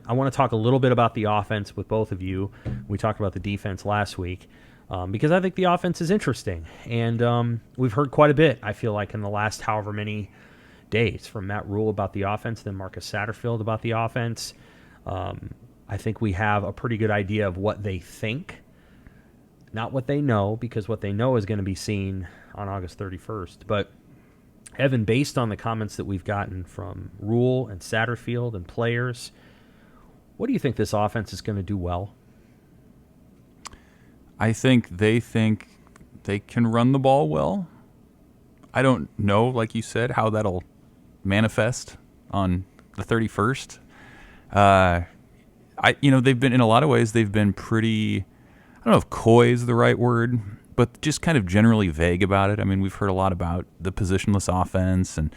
I want to talk a little bit about the offense with both of you. We talked about the defense last week because I think the offense is interesting. And we've heard quite a bit, I feel like, in the last however many days from Matt Rule about the offense, then Marcus Satterfield about the offense. I think we have a pretty good idea of what they think, not what they know, because what they know is going to be seen on August 31st. But Evan, based on the comments that we've gotten from Rule and Satterfield and players, what do you think this offense is going to do well? I think they can run the ball well. I don't know, like you said, how that'll manifest on the 31st. They've been, in a lot of ways, they've been pretty, I don't know if coy is the right word, but just kind of generally vague about it. I mean, we've heard a lot about the positionless offense, and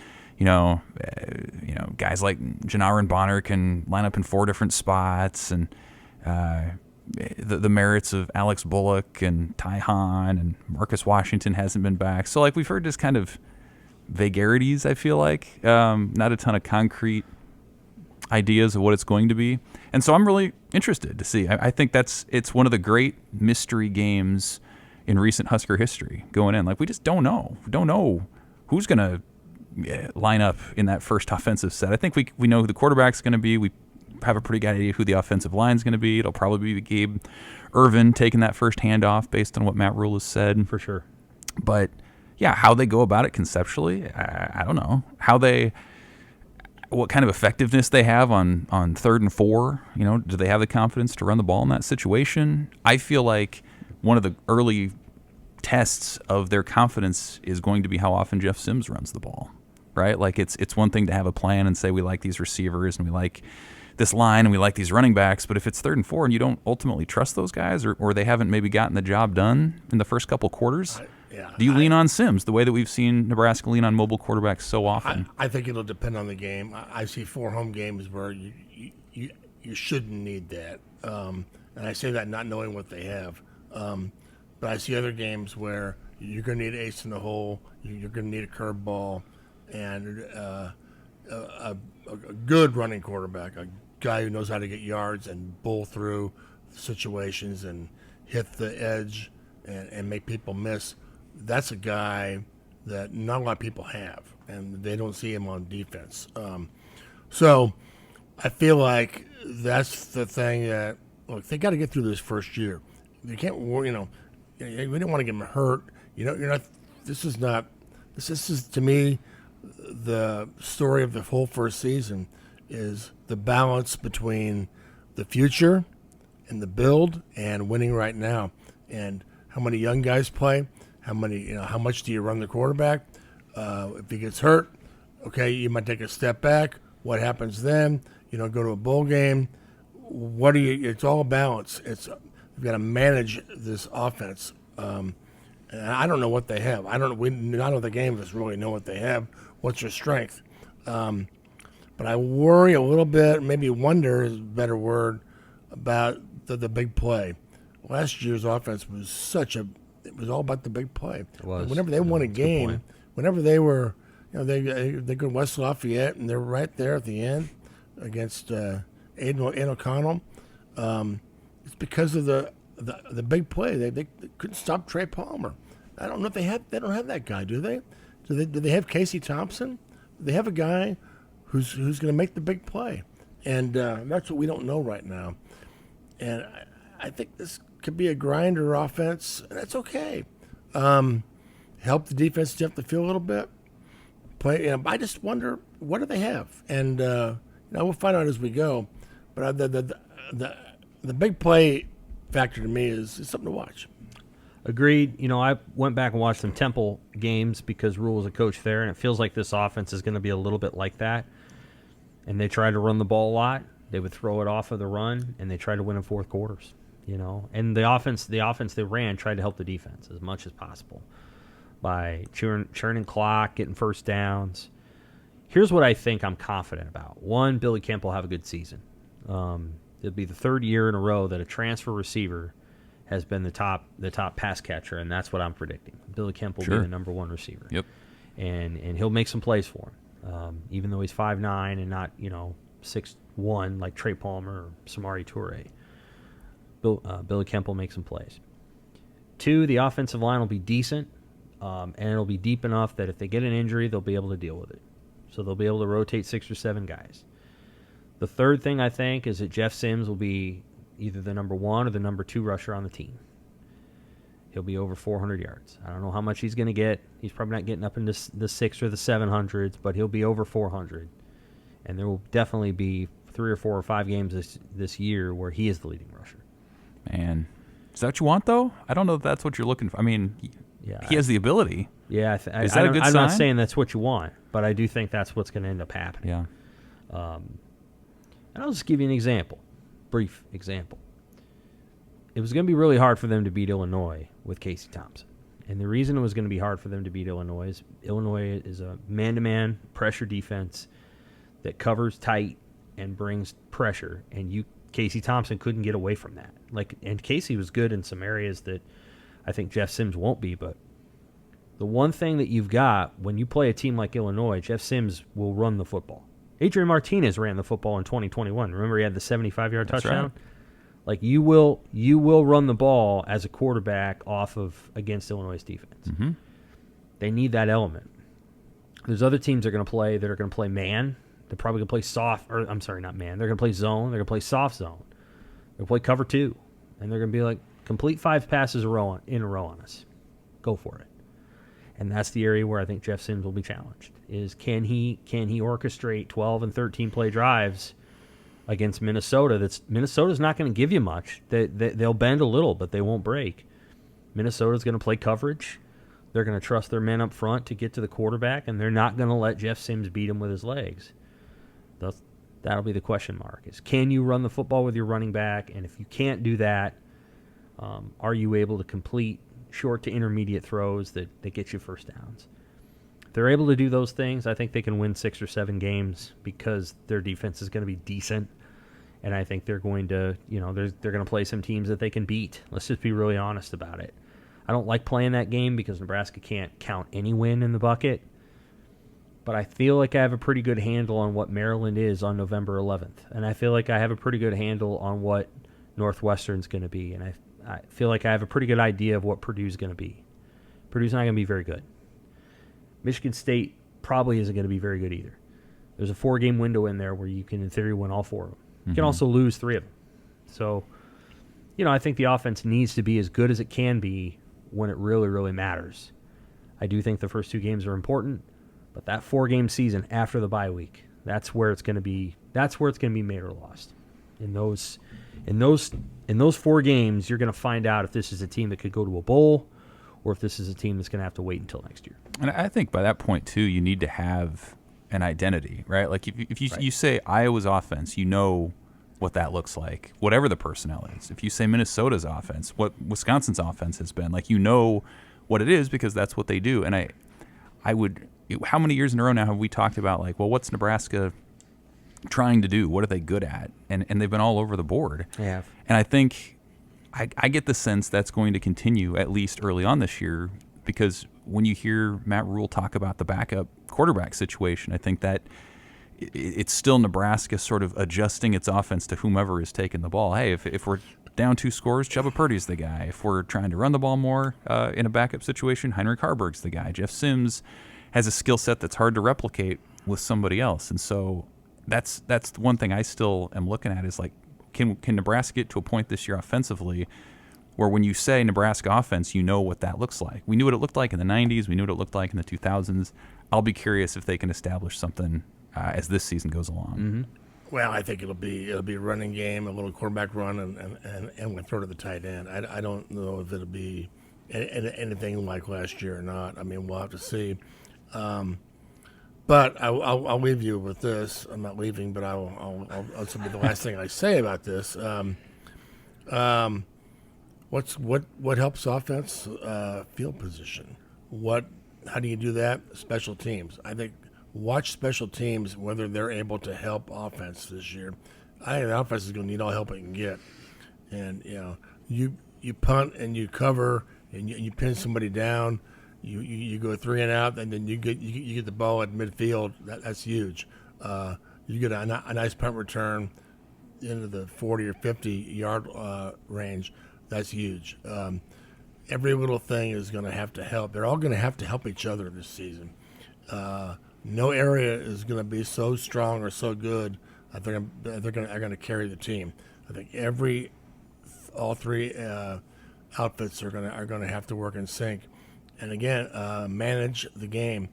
guys like Janarin Bonner can line up in 4 different spots, and the merits of Alex Bullock and Ty Hahn and Marcus Washington hasn't been back. So, like, we've heard just kind of vagaries, I feel like, not a ton of concrete ideas of what it's going to be. And so I'm really interested to see. I think it's one of the great mystery games in recent Husker history going in. Like, we just don't know. We don't know who's going to line up in that first offensive set. I think we know who the quarterback's going to be. We have a pretty good idea who the offensive line's going to be. It'll probably be Gabe Ervin taking that first handoff based on what Matt Rule has said. For sure. But, yeah, how they go about it conceptually, I don't know. What kind of effectiveness they have on 3rd and 4. Do they have the confidence to run the ball in that situation? I feel like one of the early tests of their confidence is going to be how often Jeff Sims runs the ball, right? Like, it's one thing to have a plan and say we like these receivers and we like this line and we like these running backs, but if it's 3rd and 4 and you don't ultimately trust those guys, or they haven't maybe gotten the job done in the first couple quarters, do you lean on Sims the way that we've seen Nebraska lean on mobile quarterbacks so often? I think it'll depend on the game. I see 4 home games where you shouldn't need that, and I say that not knowing what they have. But I see other games where you're going to need an ace in the hole, you're going to need a curveball, and a good running quarterback, a guy who knows how to get yards and bull through situations and hit the edge and make people miss. That's a guy that not a lot of people have, and they don't see him on defense. So I feel like that's the thing that, look, they got to get through this first year. They can't, we don't want to get them hurt. You're not. This is to me the story of the whole first season is the balance between the future and the build and winning right now, and how many young guys play. How much do you run the quarterback? If he gets hurt, okay, you might take a step back. What happens then? Go to a bowl game. It's all a balance. You've got to manage this offense. And I don't know what they have. None of the game of us really know what they have. What's their strength? But I worry a little bit, maybe wonder is a better word, about the big play. Last year's offense was it was all about the big play. It was. Whenever they won a game, whenever they were, they go to West Lafayette and they're right there at the end against Aiden O'Connell. It's because of the big play. They couldn't stop Trey Palmer. I don't know if they don't have that guy, do they? Do they have Casey Thompson? They have a guy who's going to make the big play, and that's what we don't know right now. And I think this could be a grinder offense, and that's okay. Help the defense depth the field a little bit. Play. I just wonder, what do they have? And we'll find out as we go. But the big play factor to me is something to watch. Agreed. I went back and watched some Temple games because Rule was a coach there, and it feels like this offense is going to be a little bit like that. And they try to run the ball a lot. They would throw it off of the run, and they try to win in fourth quarters. And the offense they ran tried to help the defense as much as possible by churning clock, getting first downs. Here's what I think I'm confident about. One, Billy Kemp will have a good season. It'll be the 3rd year in a row that a transfer receiver has been the top pass catcher, and that's what I'm predicting. Billy Kemp will be the number 1 receiver. Yep. And he'll make some plays for him, even though he's 5'9" and not 6'1", one, like Trey Palmer or Samari Toure. Billy Kemp will make some plays. 2, the offensive line will be decent, and it'll be deep enough that if they get an injury, they'll be able to deal with it. So they'll be able to rotate 6 or 7 guys. The third thing I think is that Jeff Sims will be either the number 1 or the number 2 rusher on the team. He'll be over 400 yards. I don't know how much he's going to get. He's probably not getting up into the 6 or the 700s, but he'll be over 400. And there will definitely be 3 or 4 or 5 games this year where he is the leading rusher. Man, is that what you want, though? I don't know if that's what you're looking for. I mean, he has the ability. Yeah, is that a good I'm sign? not saying that's what you want, but I do think that's what's going to end up happening. Yeah. And I'll just give you an example, brief example. It was going to be really hard for them to beat Illinois with Casey Thompson. And the reason it was going to be hard for them to beat Illinois is a man-to-man pressure defense that covers tight and brings pressure, and Casey Thompson couldn't get away from that. And Casey was good in some areas that I think Jeff Sims won't be, but the one thing that you've got when you play a team like Illinois, Jeff Sims will run the football. Adrian Martinez ran the football in 2021. Remember, he had the 75-yard touchdown? Right. Like, you will run the ball as a quarterback against Illinois' defense. Mm-hmm. They need that element. There's other teams that are going to play man. They're probably going to play soft, or I'm sorry, not man. They're going to play zone. They're going to play soft zone. They're going to play cover 2. And they're going to be like, complete 5 passes in a row on us. Go for it. And that's the area where I think Jeff Sims will be challenged. Is can he orchestrate 12 and 13 play drives against Minnesota? Minnesota's not going to give you much. They'll bend a little, but they won't break. Minnesota's going to play coverage. They're going to trust their men up front to get to the quarterback, and they're not going to let Jeff Sims beat him with his legs. That'll be the question mark. Is can you run the football with your running back? And if you can't do that, are you able to complete short to intermediate throws that get you first downs? If they're able to do those things, I think they can win 6 or 7 games because their defense is going to be decent. And I think they're going to, they're going to play some teams that they can beat. Let's just be really honest about it. I don't like playing that game because Nebraska can't count any win in the bucket. But I feel like I have a pretty good handle on what Maryland is on November 11th. And I feel like I have a pretty good handle on what Northwestern's going to be. And I feel like I have a pretty good idea of what Purdue's going to be. Purdue's not going to be very good. Michigan State probably isn't going to be very good either. There's a 4-game window in there where you can, in theory, win all 4 of them. You can also lose 3 of them. So, I think the offense needs to be as good as it can be when it really, really matters. I do think the first 2 games are important, but that 4-game season after the bye week, that's where it's going to be. That's where it's going to be made or lost. In those 4 games, you're going to find out if this is a team that could go to a bowl, or if this is a team that's going to have to wait until next year. And I think by that point too, you need to have an identity, right? Like if you, Right. you say Iowa's offense, you know what that looks like, whatever the personnel is. If you say Minnesota's offense, what Wisconsin's offense has been, like, what it is because that's what they do. And I would, how many years in a row now have we talked about, like, well, what's Nebraska trying to do? What are they good at? And they've been all over the board. They have. And I think I get the sense that's going to continue at least early on this year, because when you hear Matt Rule talk about the backup quarterback situation, I think that it's still Nebraska sort of adjusting its offense to whomever is taking the ball. Hey, if we're down 2 scores, Chubba Purdy's the guy. If we're trying to run the ball more in a backup situation, Heinrich Harburg's the guy. Jeff Sims has a skill set that's hard to replicate with somebody else. And so that's one thing I still am looking at is, like, can Nebraska get to a point this year offensively where when you say Nebraska offense, you know what that looks like. We knew what it looked like in the 90s. We knew what it looked like in the 2000s. I'll be curious if they can establish something as this season goes along. Mm-hmm. Well, I think it'll be a running game, a little quarterback run, and we'll throw to the tight end. I don't know if it'll be anything like last year or not. I mean, we'll have to see. But I'll leave you with this. I'm not leaving, but I'll this will be the last thing I say about this. What helps offense? Field position. How do you do that? Special teams. I think watch special teams, whether they're able to help offense this year. I think the offense is going to need all help it can get. And you punt and you cover and you pin somebody down. You go 3 and out, and then you get the ball at midfield. That's huge. you get a nice punt return into the 40 or 50 yard range. That's huge. Every little thing is going to have to help. They're all going to have to help each other this season. No area is going to be so strong or so good that they're going to carry the team. I think all three outfits are going to have to work in sync, and again, manage the game.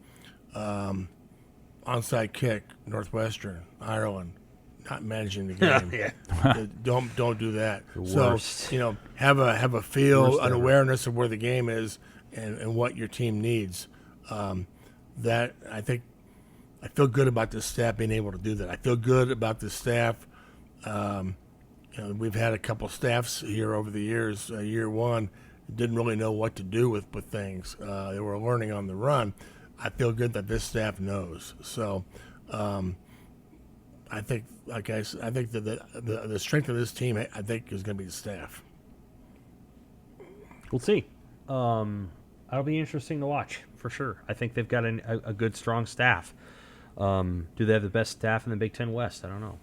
Onside kick, Northwestern, Ireland, not managing the game. Don't do that. Worst. So have a feel, Worst an ever. awareness of where the game is and what your team needs. That I feel good about this staff being able to do that. I feel good about the staff. We've had a couple staffs here over the years. Year one didn't really know what to do with things. They were learning on the run. I feel good that this staff knows. So, I think, like I think that the strength of this team, I think, is going to be the staff. We'll see. That'll be interesting to watch for sure. I think they've got a good, strong staff. Do they have the best staff in the Big Ten West? I don't know.